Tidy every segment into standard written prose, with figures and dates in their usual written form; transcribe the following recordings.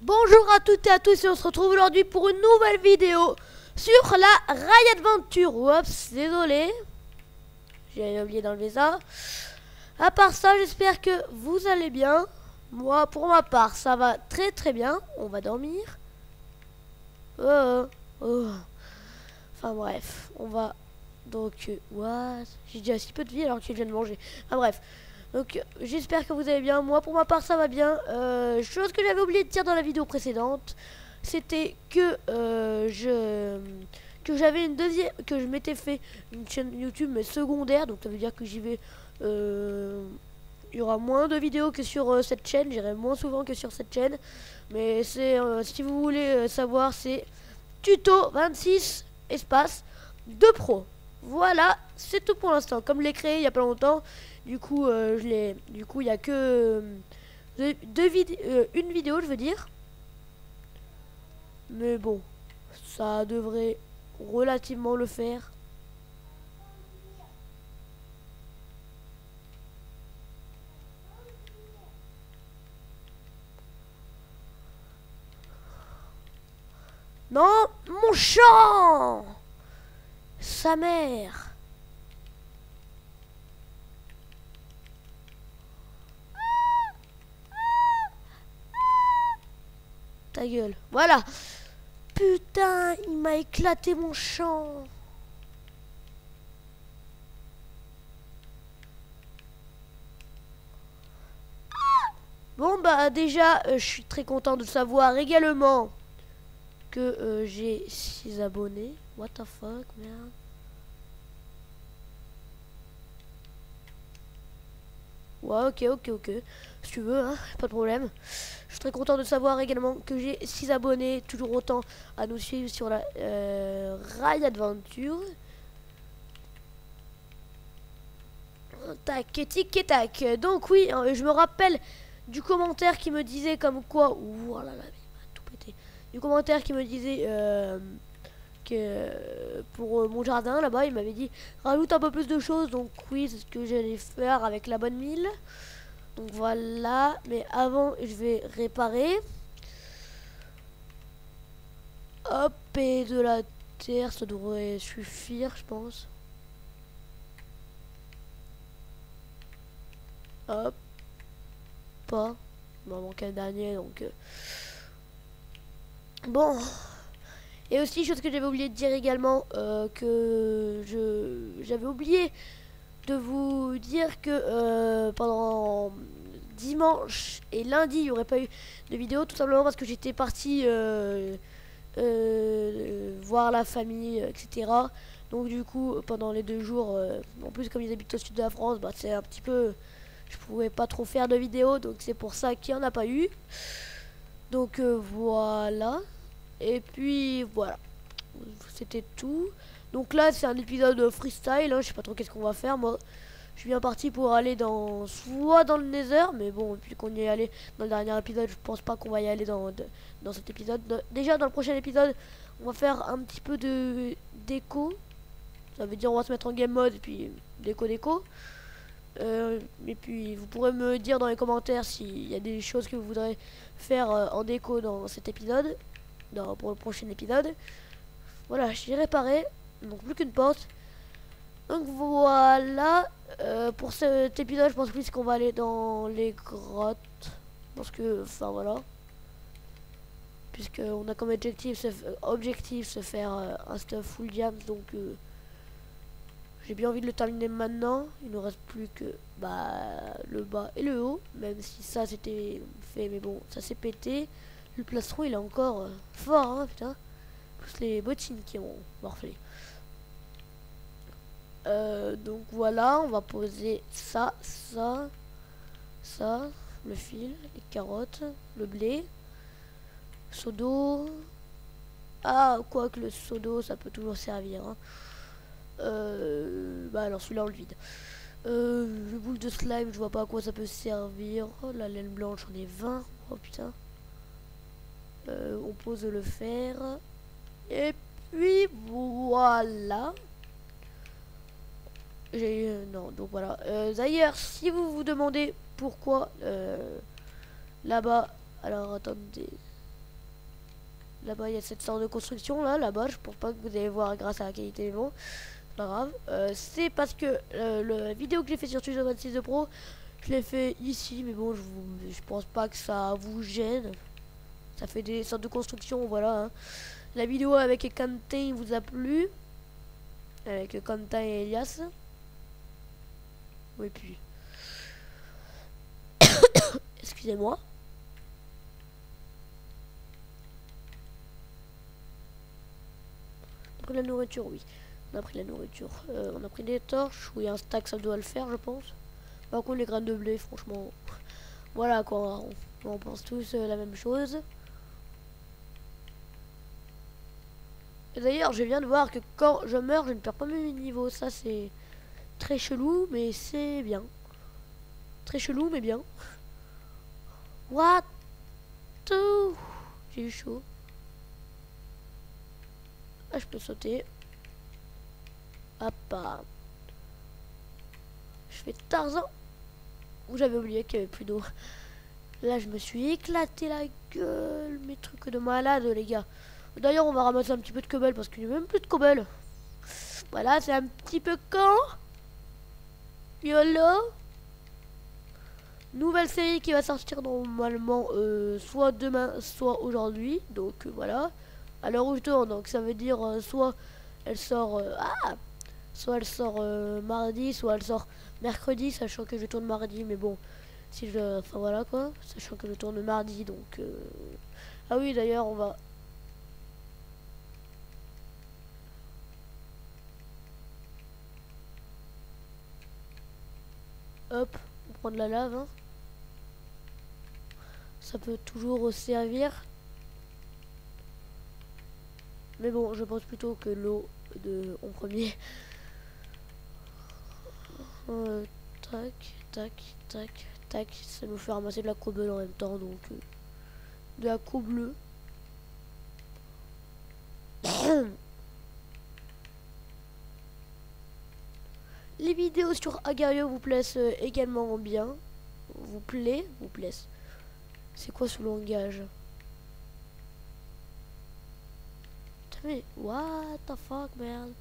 Bonjour à toutes et à tous et on se retrouve aujourd'hui pour une nouvelle vidéo sur la Rail Adventure. Oups, désolé, j'ai oublié d'enlever ça. À part ça, j'espère que vous allez bien. Moi, pour ma part, ça va très très bien. On va dormir. Oh. Enfin bref, on va donc... what? J'ai déjà si peu de vie alors que je viens de manger. Enfin bref. Donc j'espère que vous allez bien. Moi pour ma part ça va bien. Chose que j'avais oublié de dire dans la vidéo précédente, c'était que j'avais une deuxième, que je m'étais fait une chaîne YouTube mais secondaire. Donc ça veut dire que j'y vais, il y aura moins de vidéos que sur cette chaîne. J'irai moins souvent que sur cette chaîne. Mais c'est si vous voulez savoir, c'est tuto 26 espace 2 pro. Voilà, c'est tout pour l'instant. Comme je l'ai créé il y a pas longtemps, du coup, il y a que une vidéo, je veux dire. Mais bon, ça devrait relativement le faire. Non, mon champ, sa mère. Ta gueule. Voilà. Putain, il m'a éclaté mon champ. Bon bah déjà, je suis très content de savoir également que j'ai 6 abonnés. What the fuck, merde. Ouais, ok. Si tu veux, hein, pas de problème. Je suis très content de savoir également que j'ai 6 abonnés, toujours autant à nous suivre sur la Rail Adventure. Tac, tic et tac. Donc oui, je me rappelle du commentaire qui me disait comme quoi... Ouh là là, il m'a tout pété. Du commentaire qui me disait que pour mon jardin là-bas, il m'avait dit rajoute un peu plus de choses. Donc oui, c'est ce que j'allais faire avec la bonne mille. Donc voilà, mais avant je vais réparer. Hop, et de la terre, ça devrait suffire, je pense. Hop, pas. Il m'en manque un dernier, donc... Bon. Et aussi, chose que j'avais oublié de dire également, que j'avais oublié de vous dire que pendant dimanche et lundi, il n'y aurait pas eu de vidéo, tout simplement parce que j'étais parti voir la famille, etc. Donc du coup, pendant les 2 jours, en plus comme ils habitent au sud de la France, bah, c'est un petit peu... Je pouvais pas trop faire de vidéos, donc c'est pour ça qu'il n'y en a pas eu. Donc voilà. Et puis voilà. C'était tout. Donc là, c'est un épisode freestyle, hein. Je sais pas trop qu'est-ce qu'on va faire. Moi, je suis bien parti pour aller soit dans le Nether, mais bon, depuis qu'on y est allé dans le dernier épisode, je pense pas qu'on va y aller dans cet épisode. Déjà, dans le prochain épisode, on va faire un petit peu de déco. Ça veut dire on va se mettre en game mode et puis déco. Et puis vous pourrez me dire dans les commentaires s'il y a des choses que vous voudrez faire en déco dans cet épisode, pour le prochain épisode. Voilà, j'ai réparé, donc plus qu'une porte. Donc voilà, pour cet épisode, je pense plus qu'on va aller dans les grottes. Parce que, enfin voilà. Puisqu'on a comme objectif se faire un stuff full diam, donc j'ai bien envie de le terminer maintenant. Il ne reste plus que le bas et le haut. Même si ça c'était fait, mais bon, ça s'est pété. Le plastron il est encore fort, hein, putain. Plus les bottines qui ont morflé. Donc voilà, on va poser ça, le fil, les carottes, le blé, seau d'eau. Ah, quoi que le seau d'eau, ça peut toujours servir, hein. Alors celui-là on le vide. Le boule de slime, je vois pas à quoi ça peut servir. Oh, la laine blanche, j'en ai 20. Oh putain. On pose le fer. Et puis voilà. Non, donc voilà. D'ailleurs, si vous vous demandez pourquoi là-bas. Alors attendez. Là-bas, il y a cette sorte de construction là-bas. Je pense pas que vous allez voir grâce à la qualité des mots. C'est pas grave. C'est parce que la vidéo que j'ai fait sur Studio 26 de Pro, je l'ai fait ici, mais bon, je pense pas que ça vous gêne. Ça fait des sortes de construction, voilà. Hein. La vidéo avec Quentin vous a plu, avec Quentin et Elias. Oui, puis. Excusez-moi. On a pris la nourriture, oui. On a pris la nourriture. On a pris des torches. Oui, un stack, ça doit le faire, je pense. Par contre, les graines de blé, franchement. Voilà quoi. On pense tous la même chose. Et d'ailleurs, je viens de voir que quand je meurs, je ne perds pas mes niveaux. Ça, c'est très chelou, mais c'est bien. Très chelou, mais bien. What? J'ai eu chaud. Ah, je peux sauter. Hop. Je fais Tarzan. Ou j'avais oublié qu'il n'y avait plus d'eau. Là, je me suis éclaté la gueule. Mes trucs de malade, les gars. D'ailleurs, on va ramasser un petit peu de cobble parce qu'il n'y a même plus de cobble. Voilà, c'est un petit peu quand. YOLO. Nouvelle série qui va sortir normalement soit demain, soit aujourd'hui. Donc voilà. À l'heure où je tourne, donc ça veut dire soit elle sort soit elle sort mardi, soit elle sort mercredi, sachant que je tourne mardi, mais bon, si je, enfin voilà quoi, sachant que je tourne mardi, donc ah oui d'ailleurs on va hop, on prend de la lave, hein. Ça peut toujours servir. Mais bon, je pense plutôt que l'eau en premier. Tac, tac, tac, tac. Ça nous fait ramasser de la cobble en même temps, donc de la cobble. Les vidéos sur Agario vous plaisent également bien. Vous plaisent. C'est quoi ce langage? Mais what the fuck, merde.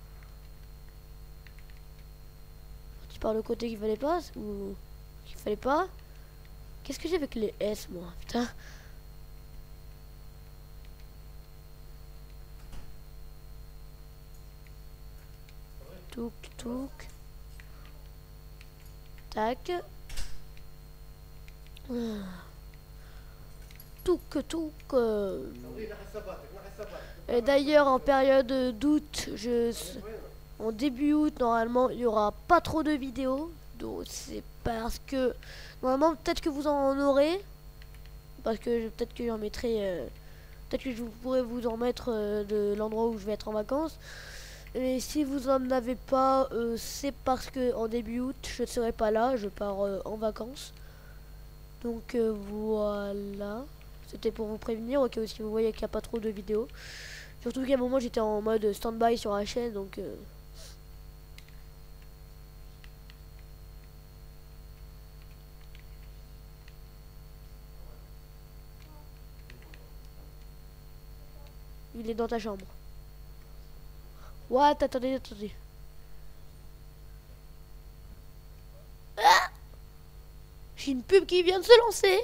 Tu parles le côté qu'il fallait pas ou qu'il fallait pas? Qu'est-ce que j'ai avec les S, moi? Putain. Touk, touk. Tac. Touk, touk. Et d'ailleurs, en période d'août, en début août, normalement, il n'y aura pas trop de vidéos. Donc, c'est parce que, normalement, peut-être que vous en aurez. Parce que peut-être que j'en mettrai. Peut-être que je pourrais vous en mettre de l'endroit où je vais être en vacances. Mais si vous en avez pas, c'est parce que en début août, je ne serai pas là. Je pars en vacances. Donc, voilà. C'était pour vous prévenir, ok, si vous voyez qu'il n'y a pas trop de vidéos. Surtout qu'à un moment j'étais en mode stand-by sur la chaîne, donc il est dans ta chambre. What? Attendez. Ah, j'ai une pub qui vient de se lancer.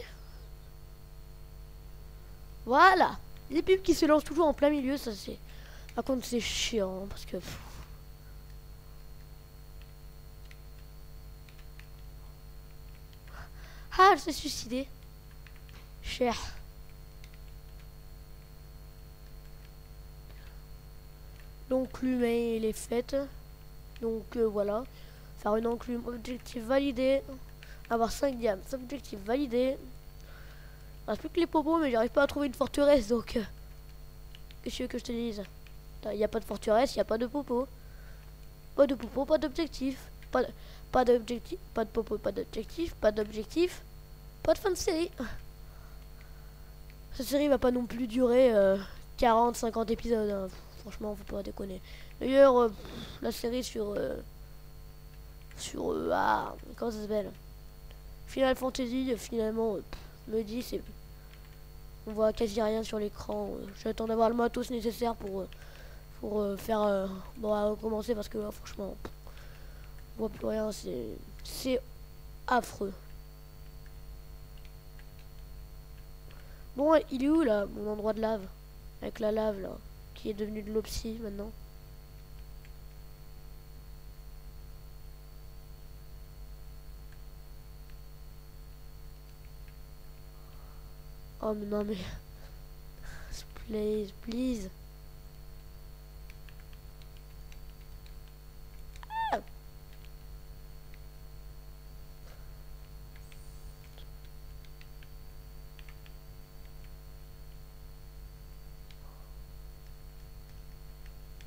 Voilà. Les pubs qui se lancent toujours en plein milieu, ça c'est... Par contre c'est chiant, parce que... Ah, elle s'est suicidée. Cher. Donc l'humain il est fait. Donc voilà. Faire une enclume. Objectif validé. Avoir 5 diamants. Objectif validé. Il reste plus que les popos, mais j'arrive pas à trouver une forteresse, donc... Qu'est-ce que tu veux que je te dise? Il n'y a pas de forteresse, il n'y a pas de popo. Pas de popo, pas d'objectif. Pas d'objectif, pas de popo, pas d'objectif, pas d'objectif. Pas de fin de série. Cette série va pas non plus durer 40-50 épisodes. Hein. Franchement, faut pas déconner. D'ailleurs, la série sur... comment ça s'appelle? Final Fantasy, finalement, me dit c'est... On voit quasi rien sur l'écran. J'attends d'avoir le matos nécessaire pour faire... bon, à recommencer parce que là, franchement, on voit plus rien. C'est affreux. Bon, il est où là, mon endroit de lave? Avec la lave là, qui est devenue de l'opsie maintenant. Oh mais non mais... Please, please. Ah.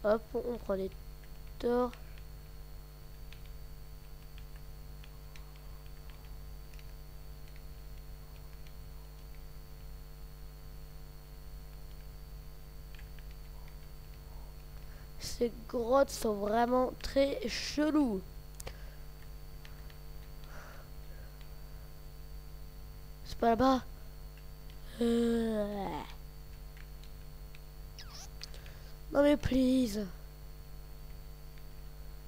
Hop, on prend des torches. Ces grottes sont vraiment très cheloues. C'est pas là-bas. Non mais please.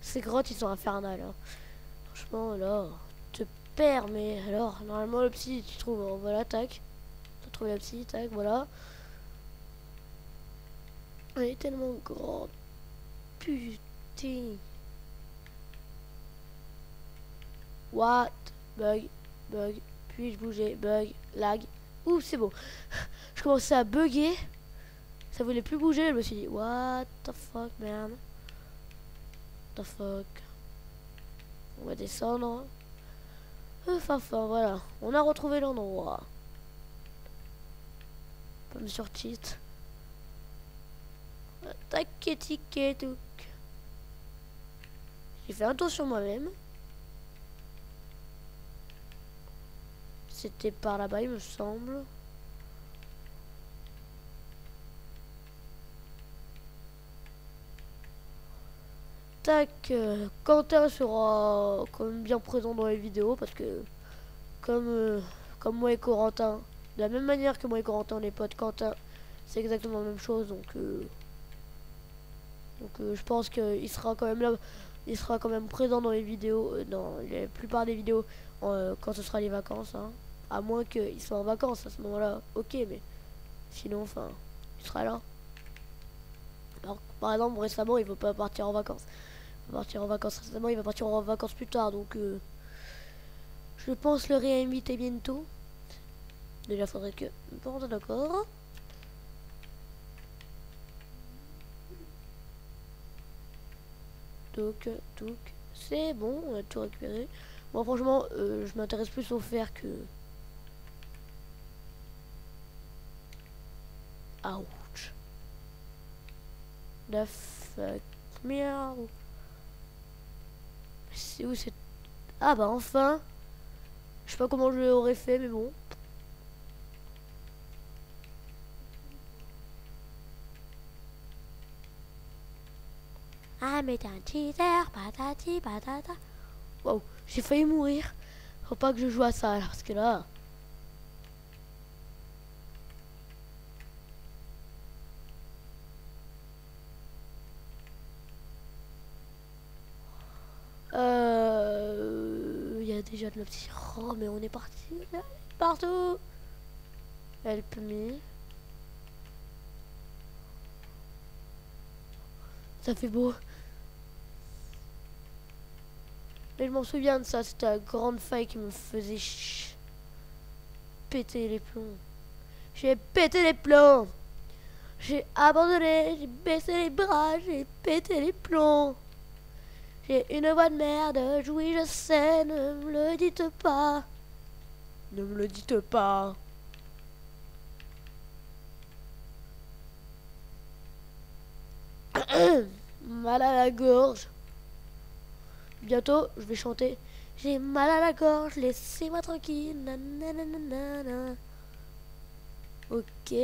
Ces grottes ils sont infernales. Hein. Franchement là, te perds mais alors normalement le psy tu trouves, voilà tac. Tu trouves la psy, tac, voilà. Elle est tellement grande. Putain. What? Bug, bug. Puis-je bouger? Bug, lag. Ouh, c'est bon. Je commençais à bugger. Ça voulait plus bouger. Je me suis dit, what the fuck, man? What the fuck? On va descendre. Enfin, voilà. On a retrouvé l'endroit. Pomme sur cheat. Tac, ticket, tout. J'ai fait un tour sur moi-même. C'était par là-bas, il me semble. Tac, Quentin sera quand même bien présent dans les vidéos parce que comme moi et Corentin, de la même manière que moi et Corentin on est potes, Quentin c'est exactement la même chose donc je pense qu'il sera quand même là, il sera quand même présent dans les vidéos, dans la plupart des vidéos quand ce sera les vacances, hein. À moins qu'il soit en vacances à ce moment-là, ok, mais sinon, enfin, il sera là. Alors, par exemple, récemment, il ne veut pas partir en vacances. Il va partir en vacances récemment, il va partir en vacances plus tard, donc je pense le réinviter bientôt. Déjà, faudrait que... Bon, d'accord. Donc, c'est bon, on a tout récupéré. Moi, franchement, je m'intéresse plus au fer que... Ouch. The fuck. Miaou. C'est où c'est... Ah bah enfin. Je sais pas comment je l'aurais fait, mais bon. Ah mais t'es un cheater, patati patata. Wow, j'ai failli mourir. Faut pas que je joue à ça, là, parce que là... Il y a déjà de la petite... Oh, mais on est parti là, partout. Help me. Ça fait beau. Mais je m'en souviens de ça, c'était la grande faille qui me faisait péter les plombs. J'ai pété les plombs. J'ai abandonné, j'ai baissé les bras, j'ai pété les plombs. J'ai une voix de merde, oui je sais, ne me le dites pas. Ne me le dites pas. Mal à la gorge. Bientôt, je vais chanter. J'ai mal à la gorge, laissez-moi tranquille. Nanana. Ok.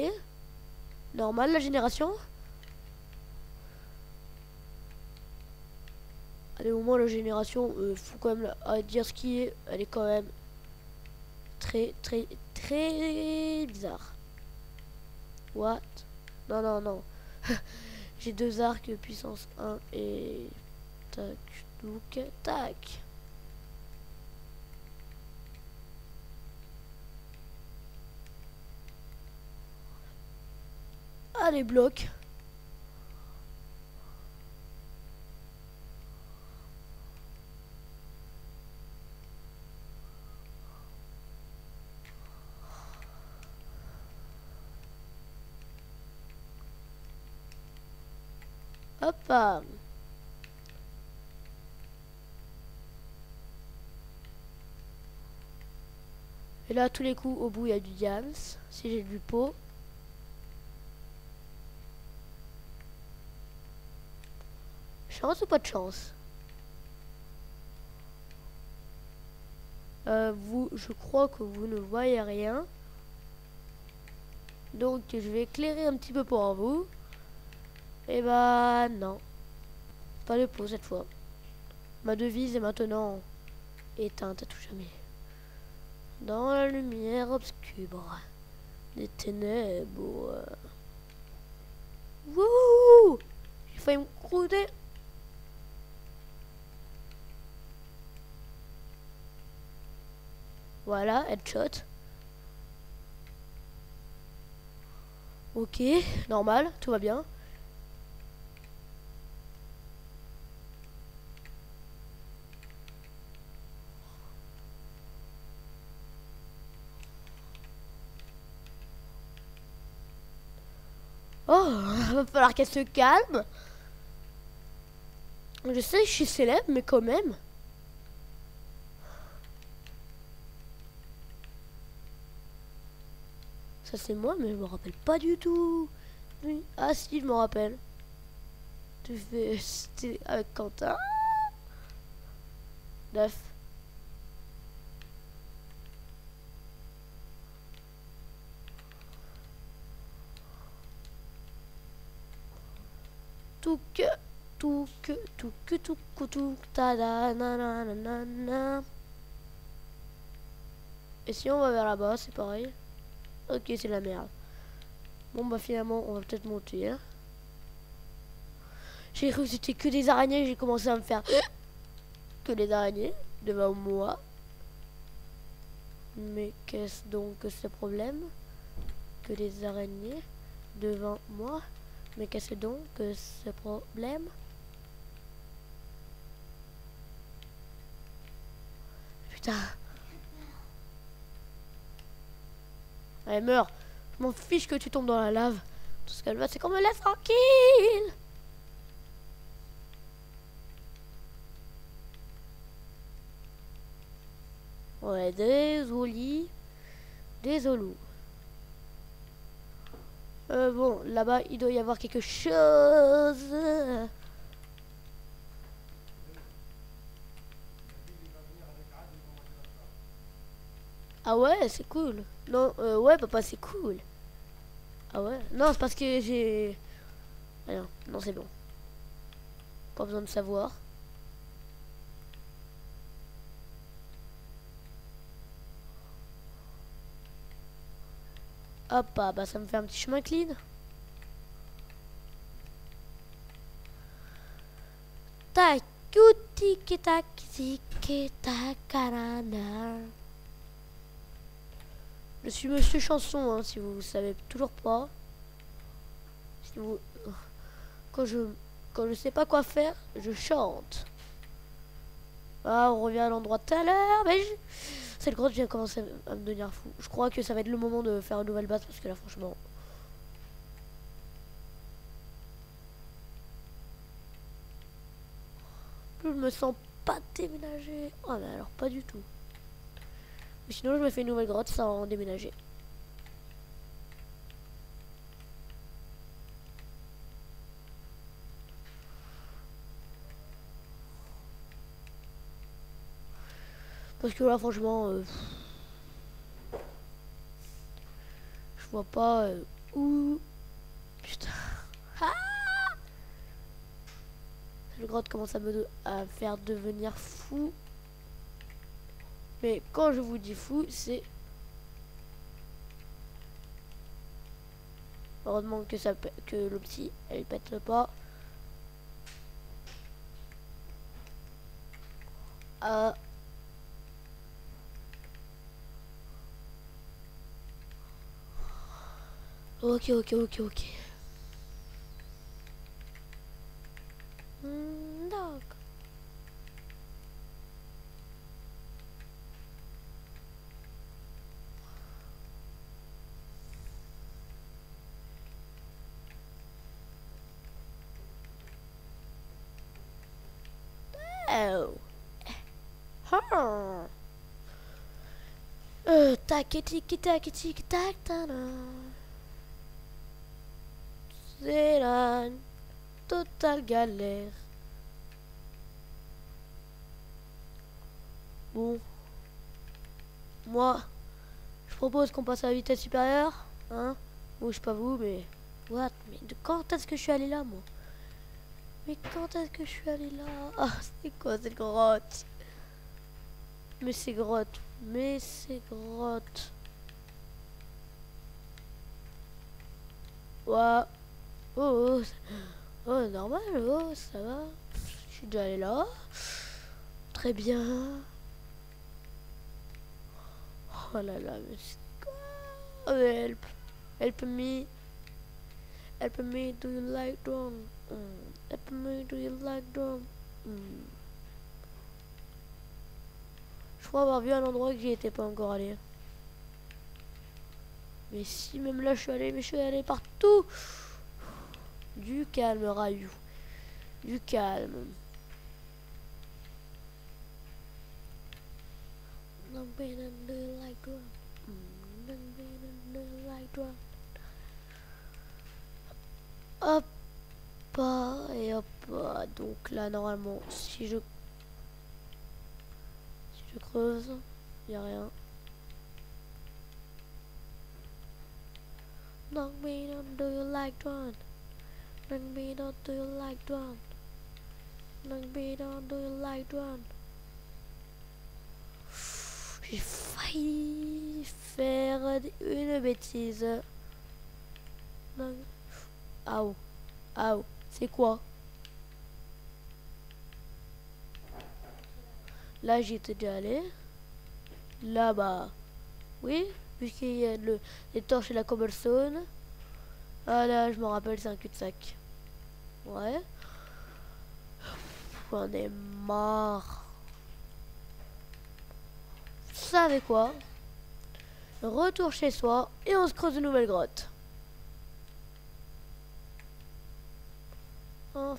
Normal la génération. Allez, au moins la génération, faut quand même dire ce qui est. Elle est quand même très bizarre. What? Non, non, non. J'ai 2 arcs puissance 1 et... Tac, donc, tac. Allez, blocs. Hop là. Et là, à tous les coups, au bout, il y a du diams. Si j'ai du pot. Chance ou pas de chance? Vous, je crois que vous ne voyez rien. Donc, je vais éclairer un petit peu pour vous. Et bah, non. Pas de pot cette fois. Ma devise est maintenant éteinte à tout jamais. Dans la lumière obscure des ténèbres. Wouh! J'ai failli me croûter. Voilà, headshot. Ok, normal, tout va bien. Oh, va falloir qu'elle se calme. Je sais, je suis célèbre, mais quand même. Ça c'est moi, mais je me rappelle pas du tout. Oui. Ah si, je me rappelle. Tu fais... C'était avec Quentin. 9. Tout que... Tout que... Tout que... Tout que... Tout ta da na na na na na. Et si on va vers là-bas, c'est pareil. Ok, c'est la merde. Bon bah finalement, on va peut-être monter. Hein. J'ai cru que c'était que des araignées, j'ai commencé à me faire... Que des araignées devant moi. Mais qu'est-ce donc que ce problème? Que des araignées devant moi? Mais qu'est-ce donc que ce problème? Putain. Allez, meurs. Je m'en fiche que tu tombes dans la lave. Tout ce qu'elle veut, c'est qu'on me laisse tranquille. Ouais, désolé. Désolé. Bon, là-bas, il doit y avoir quelque chose. Ah ouais, c'est cool. Non, ouais, papa, c'est cool. Ah ouais. Non, c'est parce que j'ai... Rien. Non, c'est bon. Pas besoin de savoir. Hop, ah, bah ça me fait un petit chemin clean. Tac, tiki tac, tiki tac, carana. Je suis Monsieur Chanson, hein, si vous savez toujours pas. Si vous... Quand je sais pas quoi faire, je chante. Ah, on revient à l'endroit de tout à l'heure. Mais cette grotte vient commencer à me devenir fou. Je crois que ça va être le moment de faire une nouvelle base parce que là, franchement... Je me sens pas déménager. Oh, mais alors pas du tout. Mais sinon, je me fais une nouvelle grotte sans déménager. Parce que là, franchement, je vois pas où. Putain. Ah, le grotte commence à faire devenir fou. Mais quand je vous dis fou, c'est... Heureusement que que l'opti elle pète pas. Ah. Ok, ok, ok, ok. D'accord. Oh. Ah. Tac, tiki, tac, tiki, tac, tada. C'est la totale galère. Bon, moi, je propose qu'on passe à la vitesse supérieure, hein. Bon, je sais pas vous, mais... What? Mais quand est-ce que je suis allé là, moi? Mais quand est-ce que je suis allé là? Ah, c'est quoi cette grotte? Mais c'est grotte. Mais c'est grotte. Ouah. Oh, oh, oh, normal, oh, ça va. Je suis déjà allé là. Très bien. Oh là là, mais c'est quoi? Oh, help. Help me. Help me, do you like drum? Help me, do you like drum? Je crois avoir vu un endroit que j'y étais pas encore allé. Mais si, même là je suis allé, mais je suis allé partout. Du calme, Rayou. Du calme. Hop, et hop. Donc là, normalement, si je creuse, il n'y a rien. Do you like drum? Do you like drum? Do you like drum? J'ai failli faire une bêtise. Aou, aou, c'est quoi? Là, j'y étais déjà allé. Là-bas, oui, puisqu'il y a les torches et la cobblestone. Ah là, je me rappelle, c'est un cul-de-sac. Ouais. J'en ai marre. Vous savez quoi? Retour chez soi et on se creuse une nouvelle grotte. On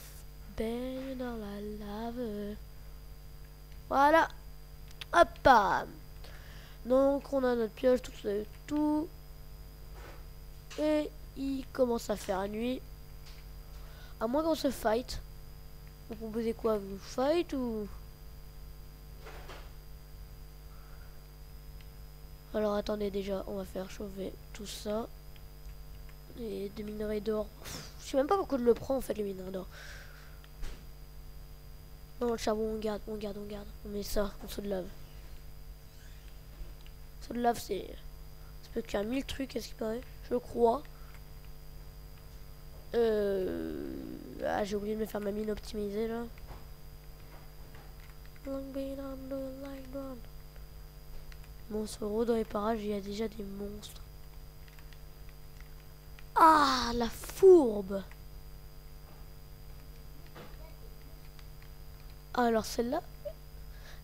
baigne dans la lave. Voilà. Hop. Donc on a notre pioche, tout. Et il commence à faire nuit. À moins qu'on se fight. Vous proposez quoi? Vous fight ou... Alors attendez, déjà on va faire chauffer tout ça. Et des minerais d'or. Je sais même pas pourquoi je le prends en fait, les minerais d'or. Non, le charbon on garde. On met ça en dessous de lave. Dessous de lave c'est... Ça peut qu'il y a 1000 trucs, est-ce qu'il paraît? Je crois. Ah, j'ai oublié de me faire ma mine optimisée là. Monstre dans les parages, il y a déjà des monstres. Ah, la fourbe. Alors celle-là,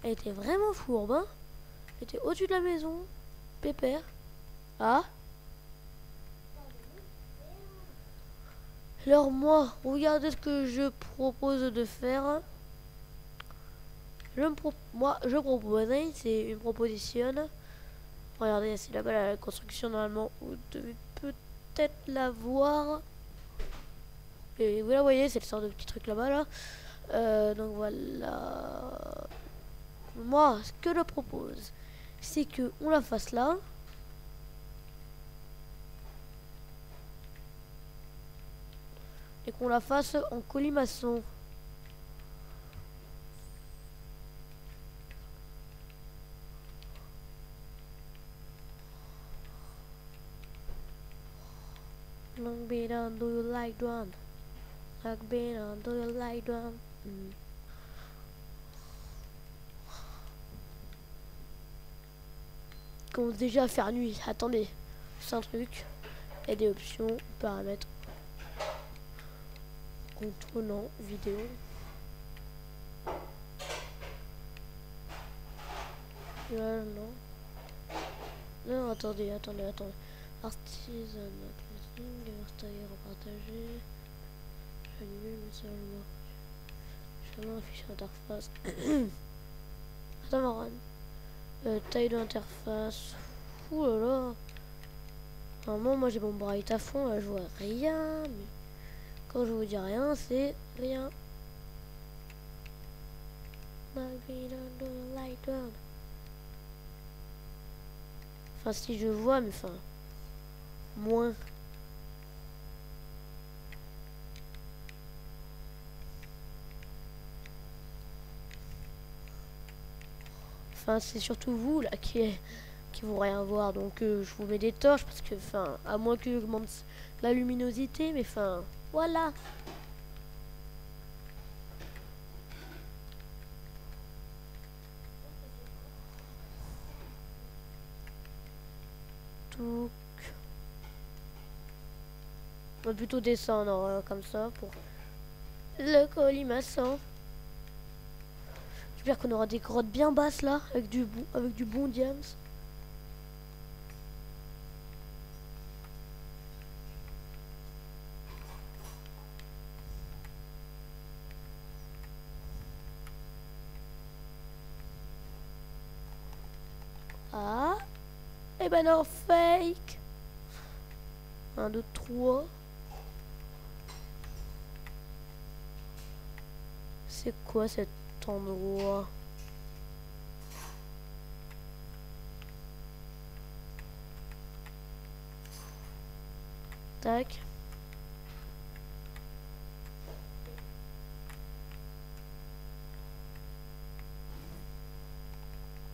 elle était vraiment fourbe, hein. Elle était au-dessus de la maison. Pépère. Ah. Alors moi, regardez ce que je propose de faire. Moi, je propose, hein, c'est une proposition. Regardez, c'est là-bas la construction, normalement. Vous devez peut-être la voir. Et vous la voyez, c'est le sort de petit truc là-bas, là. Donc voilà. Moi, ce que je propose, c'est que on la fasse là. Et qu'on la fasse en colimaçon. Long down, do you like drum? Long down, do you like drum? Commence déjà à faire nuit. Attendez, c'est un truc. Et des options, paramètres, contrôlant vidéo. Là, non. Non, attendez. Artisan, extérieur partagé. Animer le message mort. Chemin affiché interface. Attends, Maran. Taille de l'interface. Ouh là là. Normalement, moi j'ai mon bright à fond, là, je vois rien. Mais quand je vous dis rien, c'est rien. Enfin, si je vois, mais enfin, moins. Enfin, c'est surtout vous là qui vont rien voir, donc je vous mets des torches parce que, enfin, à moins que j'augmente la luminosité, mais enfin, voilà. Donc, on va plutôt descendre comme ça pour le colimaçon. J'espère qu'on aura des grottes bien basses là, avec du bon diams. Ah, et ben non, fake. 1, 2, 3. C'est quoi cet endroit? Tac.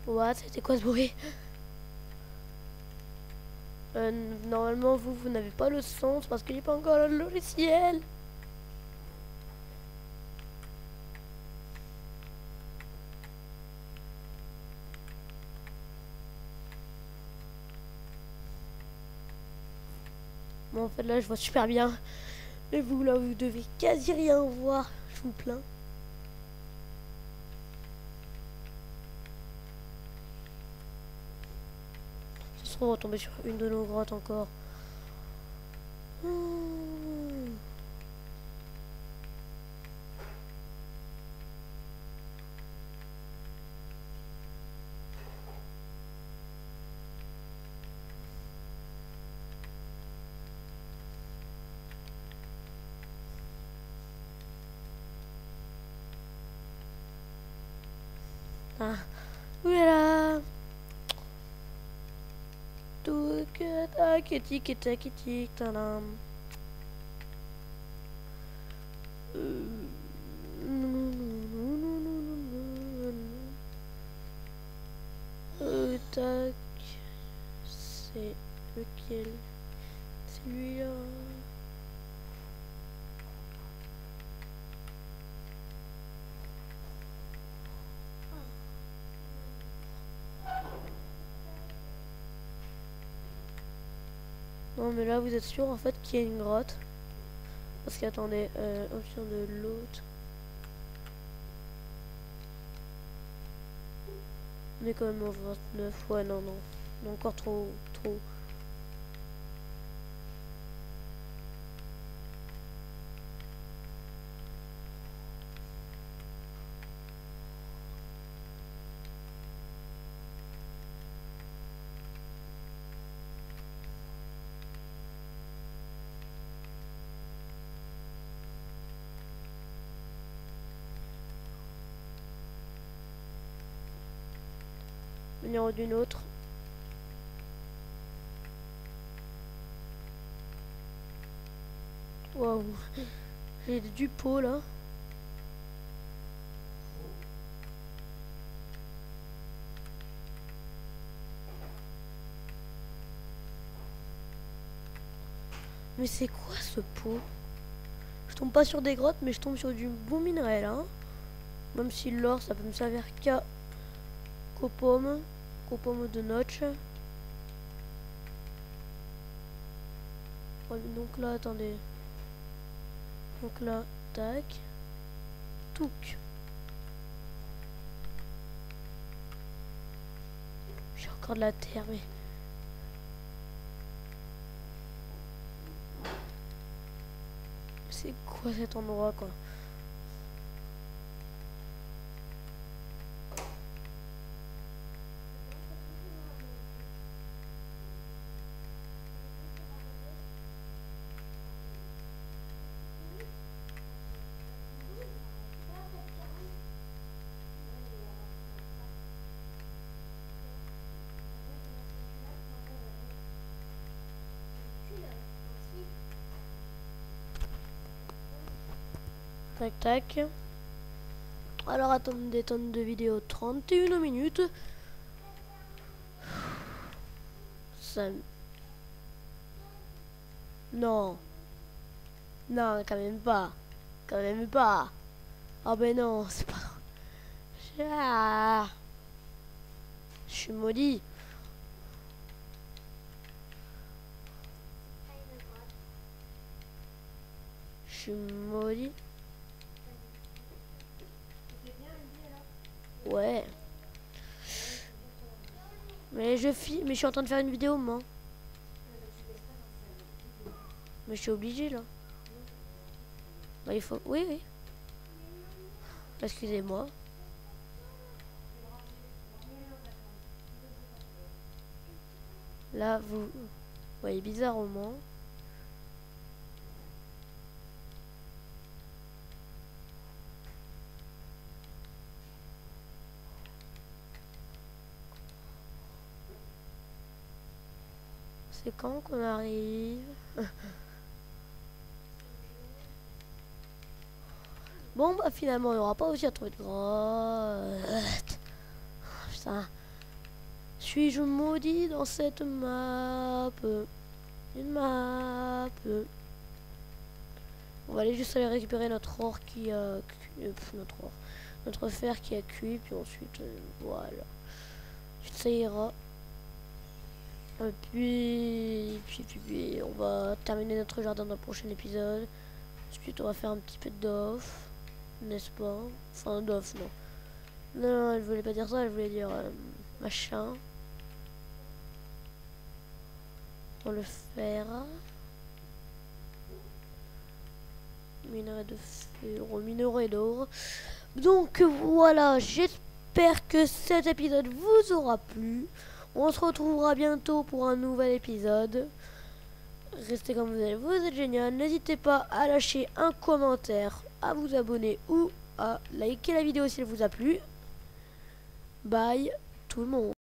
What? C'était quoi ce bruit? Normalement, vous n'avez pas le sens parce qu'il n'est pas encore le logiciel. Bon, en fait, là, je vois super bien. Mais vous, là, vous devez quasi rien voir. Je vous plains. Ce sera, on va tomber sur une de nos grottes encore. Ah, voilà. Tout que tac et tic et tac et tic, tadam. Tac. C'est lequel? C'est lui-là. Non mais là vous êtes sûr en fait qu'il y a une grotte. Parce qu'attendez, option de l'autre. On est quand même en 29. Ouais non. Encore trop. Numéro d'une autre. Waouh. J'ai du pot là. Mais c'est quoi ce pot? Je tombe pas sur des grottes, mais je tombe sur du bon minerai là. Même si l'or, ça peut me servir qu'aux pommes de notch. Ouais, donc là, attendez. Donc là, tac. Touc. J'ai encore de la terre, mais... C'est quoi cet endroit, quoi? Tac tac. Alors attendez des tonnes de vidéos, 31 minutes. Ça... Non. Non, quand même pas. Quand même pas. Ah ben non, c'est pas... Ah. Je suis maudit. Je suis maudit. Ouais. Mais je suis en train de faire une vidéo, moi. Mais je suis obligé là. Bah, il faut... Oui, oui. Excusez-moi. Là, vous voyez bizarrement. C'est quand qu'on arrive? Bon, bah finalement, il n'y aura pas aussi à trouver de grotte. Putain. Suis-je maudit dans cette map? Une map. On va aller juste aller récupérer notre or qui a... Notre fer qui a cuit, puis ensuite, voilà. Ensuite, ça ira. Et puis, on va terminer notre jardin dans le prochain épisode. Ensuite, on va faire un petit peu d'off, n'est-ce pas? Enfin, d'off, non. Non, elle voulait pas dire ça, elle voulait dire machin. On le fera. Minerai de fer, minerai d'or. Donc voilà, j'espère que cet épisode vous aura plu. On se retrouvera bientôt pour un nouvel épisode. Restez comme vous êtes, vous êtes génial. N'hésitez pas à lâcher un commentaire, à vous abonner ou à liker la vidéo si elle vous a plu. Bye tout le monde.